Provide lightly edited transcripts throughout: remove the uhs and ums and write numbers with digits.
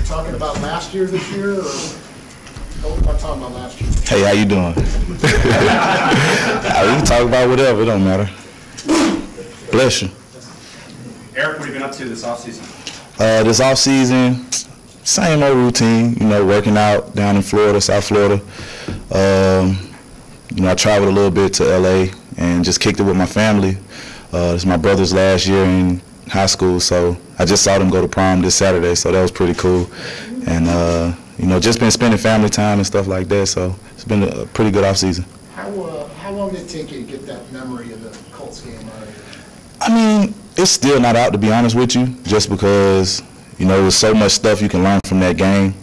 talking about last year this year, or I'm talking about last year? Hey, how you doing? We can talk about whatever, it don't matter. Bless you. Eric, what have you been up to this offseason? This offseason, same old routine, you know, working out down in Florida, South Florida. You know, I traveled a little bit to LA and just kicked it with my family. It's my brother's last year in high school, so I just saw them go to prom this Saturday, so that was pretty cool. And, you know, just been spending family time and stuff like that, so it's been a pretty good offseason. How long did it take you to get that memory of the Colts game out of you? I mean, it's still not out, to be honest with you, just because, you know, there's so much stuff you can learn from that game,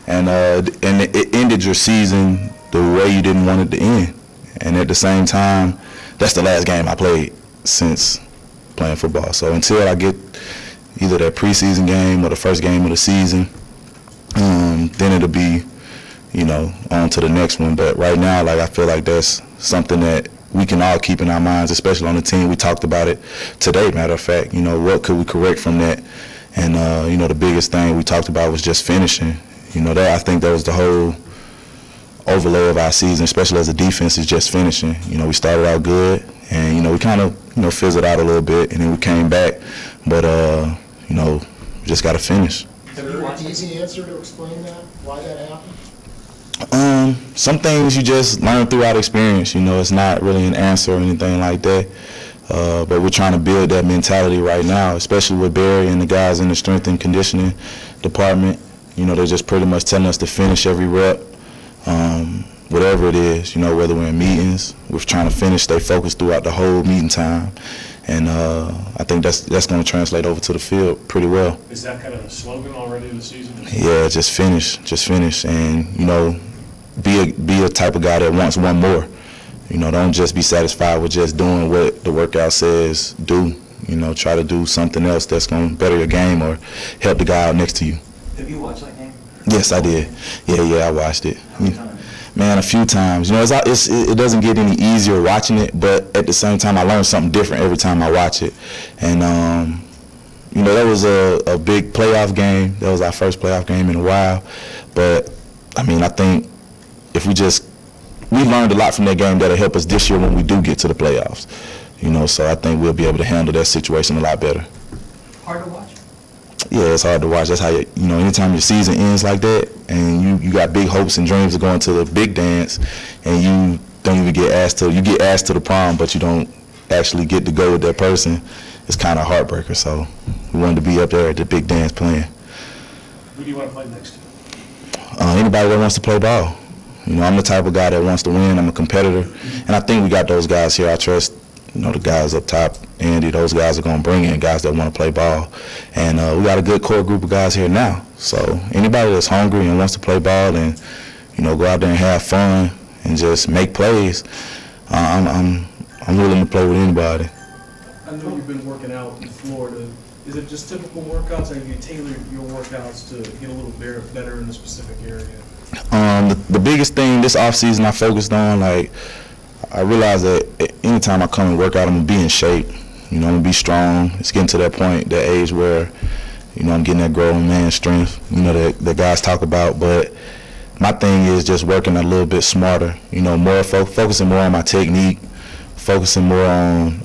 and it ended your season the way you didn't want it to end. And at the same time, that's the last game I played since playing football. So until I get either that preseason game or the first game of the season, then it'll be, you know, on to the next one. But right now, like, I feel like that's something that we can all keep in our minds, especially on the team. We talked about it today, matter of fact. You know, what could we correct from that? And, you know, the biggest thing we talked about was just finishing. You know, that I think that was the whole overlay of our season, especially as a defense, is just finishing. You know, we started out good, and, you know, we kind of, you know, fizzled out a little bit, and then we came back. But, you know, we just got to finish. Is there an easy answer to explain that, why that happened? Some things you just learn throughout experience. You know, it's not really an answer or anything like that. But we're trying to build that mentality right now, especially with Barry and the guys in the strength and conditioning department. You know, they're just pretty much telling us to finish every rep, whatever it is. You know, whether we're in meetings, we're trying to finish, stay focused throughout the whole meeting time. And I think that's going to translate over to the field pretty well. Is that kind of a slogan already in the season? Yeah, just finish, and, you know, be a type of guy that wants one more. You know, don't just be satisfied with just doing what the workout says do. You know, try to do something else that's going to better your game or help the guy out next to you. Have you watched that game? Yes, I did. Yeah, I watched it. Man, a few times. You know, it doesn't get any easier watching it, but at the same time, I learn something different every time I watch it. And, you know, that was a big playoff game. That was our first playoff game in a while. But, I mean, I think if we learned a lot from that game that'll help us this year when we do get to the playoffs. You know, so I think we'll be able to handle that situation a lot better. Hard to watch? Yeah, it's hard to watch. That's how, you know, anytime your season ends like that and you got big hopes and dreams of going to the big dance and you don't even get asked to the prom, but you don't actually get to go with that person, it's kind of a heartbreaker. So we wanted to be up there at the big dance playing. Who do you want to play next to? Anybody that wants to play ball. You know, I'm the type of guy that wants to win. I'm a competitor. And I think we got those guys here. I trust, you know, the guys up top, Andy, those guys are going to bring in guys that want to play ball. And we got a good core group of guys here now. So anybody that's hungry and wants to play ball and, you know, go out there and have fun and just make plays, I'm willing to play with anybody. I know you've been working out in Florida. Is it just typical workouts, or have you tailored your workouts to get a little better in a specific area? The biggest thing this offseason I focused on, like, I realized that anytime I come and work out, I'm going to be in shape. You know, I'm going to be strong. It's getting to that point, that age where, you know, I'm getting that grown man strength, you know, that guys talk about. But my thing is just working a little bit smarter, you know, more focusing more on my technique, focusing more on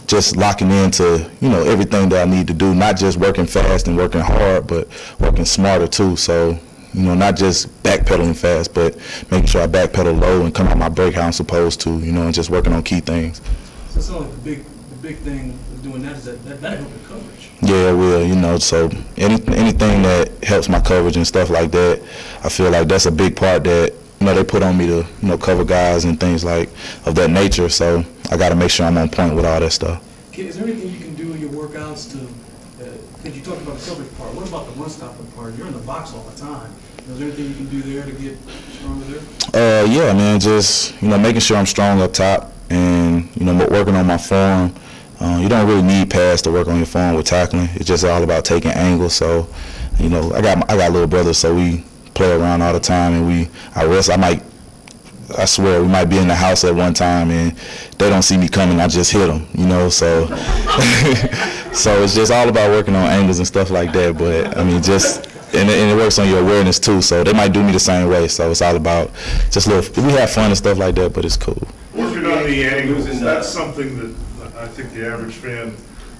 just locking into, you know, everything that I need to do, not just working fast and working hard, but working smarter too. So, you know, not just backpedaling fast, but making sure I backpedal low and come out my break how I'm supposed to, you know, and just working on key things. So it's like the big thing with doing that is that helps with coverage. Yeah, it will, you know, so anything that helps my coverage and stuff like that, I feel like that's a big part that, you know, they put on me to, you know, cover guys and things like of that nature. So I got to make sure I'm on point with all that stuff. Is there anything you can do in your workouts to, because you talked about the coverage part, what about the run-stopping part? You're in the box all the time. Is there anything you can do there to get stronger there? Yeah, man, just, you know, making sure I'm strong up top and, you know, working on my form. You don't really need pads to work on your form with tackling. It's just all about taking angles. So, you know, I got little brothers, so we play around all the time, and I swear we might be in the house at one time and they don't see me coming, I just hit them, you know, so so it's just all about working on angles and stuff like that. But I mean, just and it works on your awareness too. So they might do me the same way. So it's all about just little. We have fun and stuff like that, but it's cool. Working on the angles, that's something that I think the average fan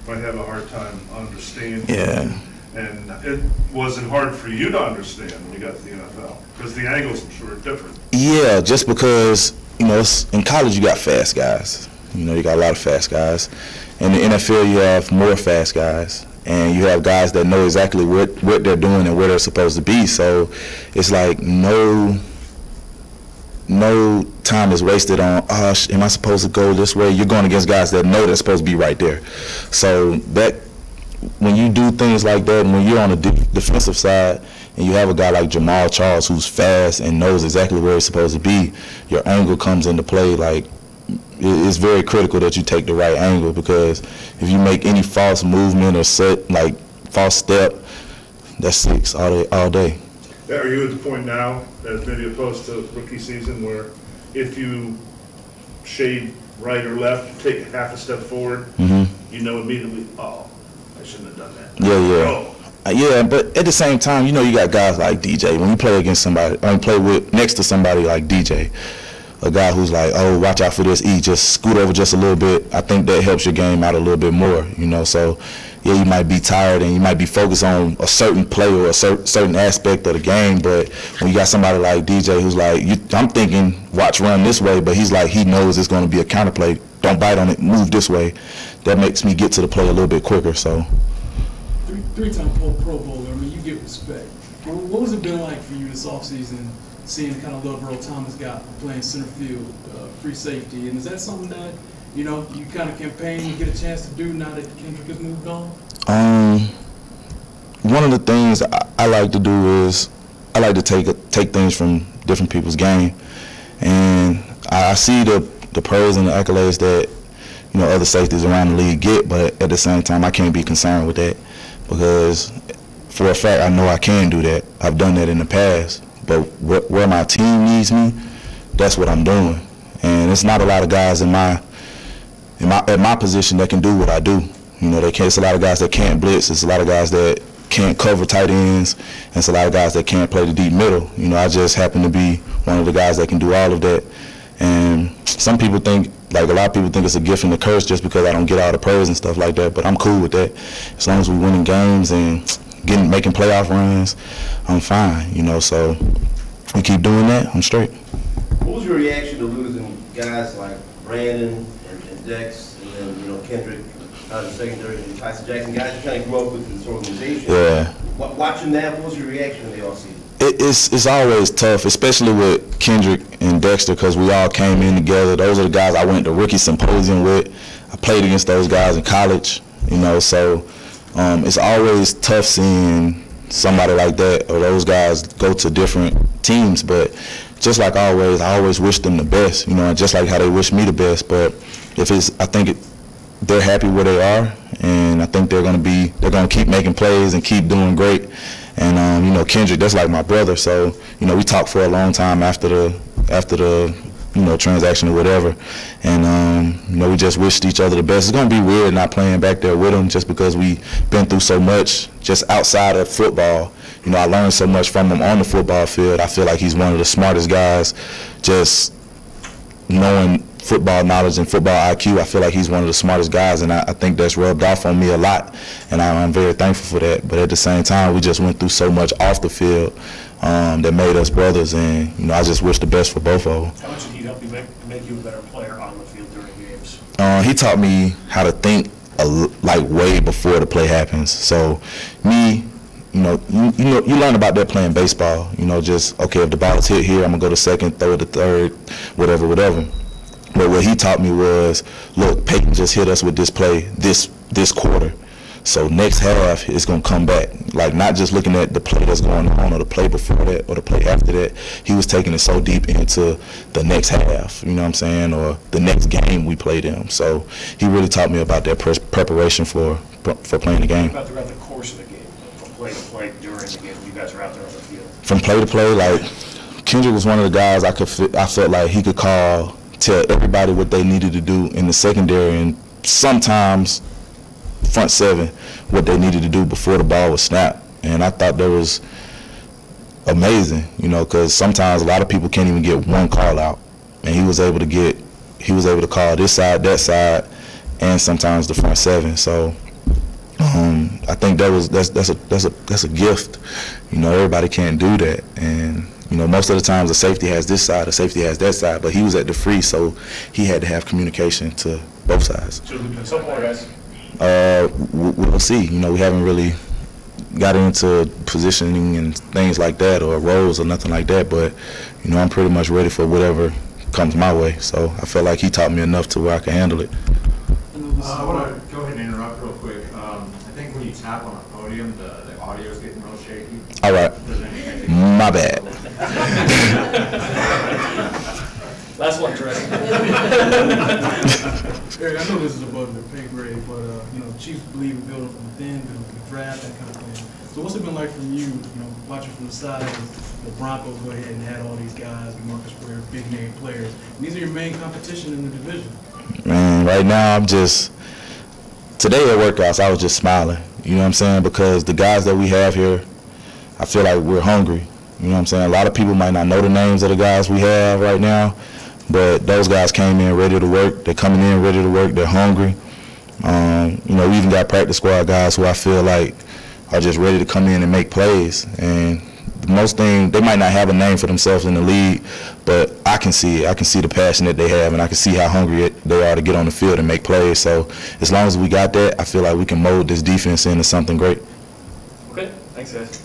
might have a hard time understanding. Yeah. And it wasn't hard for you to understand when you got to the NFL, because the angles, I'm sure, are different. Yeah, just because, you know, in college you got fast guys. You know, you got a lot of fast guys. In the NFL you have more fast guys. And you have guys that know exactly what they're doing and where they're supposed to be. So it's like no time is wasted on, am I supposed to go this way? You're going against guys that know they're supposed to be right there. So that, when you do things like that, and when you're on the defensive side and you have a guy like Jamal Charles who's fast and knows exactly where he's supposed to be, your angle comes into play. Like, it's very critical that you take the right angle, because if you make any false movement or false step, that's 6 all day. Are you at the point now, as maybe opposed to rookie season, where if you shade right or left, take half a step forward, you know immediately, oh, I shouldn't have done that. Yeah, but at the same time, you know, you got guys like DJ. When you play against somebody, next to somebody like DJ, a guy who's like, oh, watch out for this E, just scoot over just a little bit. I think that helps your game out a little bit more, you know. So, yeah, you might be tired and you might be focused on a certain play or a certain aspect of the game, but when you got somebody like DJ who's like, I'm thinking, watch, run this way, but he's like, he knows it's going to be a counter play. Don't bite on it, move this way. That makes me get to the play a little bit quicker. So, Three-time Pro Bowler, I mean, you get respect. What was it been like for you this offseason, seeing the kind of love Earl Thomas got playing center field, free safety, and is that something that, you know, you kind of campaign and get a chance to do now that Kendrick has moved on? One of the things I like to do is I like to take things from different people's game, and I see the praise and the accolades that, you know, other safeties around the league get, but at the same time I can't be concerned with that, because for a fact I know I can do that. I've done that in the past, but where my team needs me, that's what I'm doing. And it's not a lot of guys at my position that can do what I do. You know, it's a lot of guys that can't blitz. It's a lot of guys that can't cover tight ends. And it's a lot of guys that can't play the deep middle. You know, I just happen to be one of the guys that can do all of that. And some people think, like a lot of people think it's a gift and a curse just because I don't get all the praise and stuff like that. But I'm cool with that. As long as we're winning games and making playoff runs, I'm fine. You know, so we keep doing that, I'm straight. What was your reaction to losing guys like Brandon and Dex, and then, you know, Kendrick out of the secondary, and Tyson Jackson, guys you kind of grew up with this organization? Yeah. Watching that, what was your reaction in the offseason? It's always tough, especially with Kendrick and Dexter, because we all came in together. Those are the guys I went to rookie symposium with. I played against those guys in college, you know, so it's always tough seeing somebody like that or those guys go to different teams. But just like always, I always wish them the best, you know, and just like how they wish me the best. But I think they're happy where they are, and I think they're gonna keep making plays and keep doing great. And you know, Kendrick, that's like my brother. So, you know, we talked for a long time after the you know, transaction or whatever, and you know, we just wished each other the best. It's gonna be weird not playing back there with him, just because we've been through so much just outside of football. You know, I learned so much from him on the football field. I feel like he's one of the smartest guys, just knowing football knowledge and football IQ. I feel like he's one of the smartest guys, and I think that's rubbed off on me a lot, and I'm very thankful for that. But at the same time, we just went through so much off the field that made us brothers, and you know, I just wish the best for both of them. How much did he help you make you a better player on the field during games? He taught me how to think like way before the play happens. So me, you learn about that playing baseball. You know, just, okay, if the ball is hit here, I'm gonna go to second, throw it to third, whatever. But what he taught me was, look, Peyton just hit us with this play this quarter. So next half is gonna come back. Like, not just looking at the play that's going on or the play before that or the play after that. He was taking it so deep into the next half, you know what I'm saying, or the next game we played in. So he really taught me about that preparation for playing the game. About throughout the course of the game, from play to play during the game, you guys are out there on the field. From play to play, like, Kendrick was one of the guys I felt like he could tell everybody what they needed to do in the secondary, and sometimes front seven what they needed to do before the ball was snapped. And I thought that was amazing, you know, because sometimes a lot of people can't even get one call out, and he was able to call this side, that side, and sometimes the front seven. So I think that's a gift. You know, everybody can't do that, and you know, most of the times the safety has this side, the safety has that side, but he was at the free, so he had to have communication to both sides. So far, guys. We'll see. You know, we haven't really got into positioning and things like that, or roles or nothing like that, but you know, I'm pretty much ready for whatever comes my way. So I feel like he taught me enough to where I can handle it. I want to go ahead and interrupt real quick. I think when you tap on a podium, the audio is getting real shaky. All right. My bad. Last one, Trey. Eric, I know this is above your pay grade, but you know, Chiefs believe in building from within, building from the draft, that kind of thing. So what's it been like for you, you know, watching from the side as the Broncos go ahead and had all these guys, Marcus Ware, big name players. And these are your main competition in the division. Man, right now today at workouts I was just smiling. You know what I'm saying? Because the guys that we have here, I feel like we're hungry. You know what I'm saying? A lot of people might not know the names of the guys we have right now, but those guys came in ready to work. They're coming in ready to work. They're hungry. You know, we even got practice squad guys who I feel like are just ready to come in and make plays. And the most thing, they might not have a name for themselves in the league, but I can see it. I can see the passion that they have, and I can see how hungry they are to get on the field and make plays. So as long as we got that, I feel like we can mold this defense into something great. Okay, thanks, guys.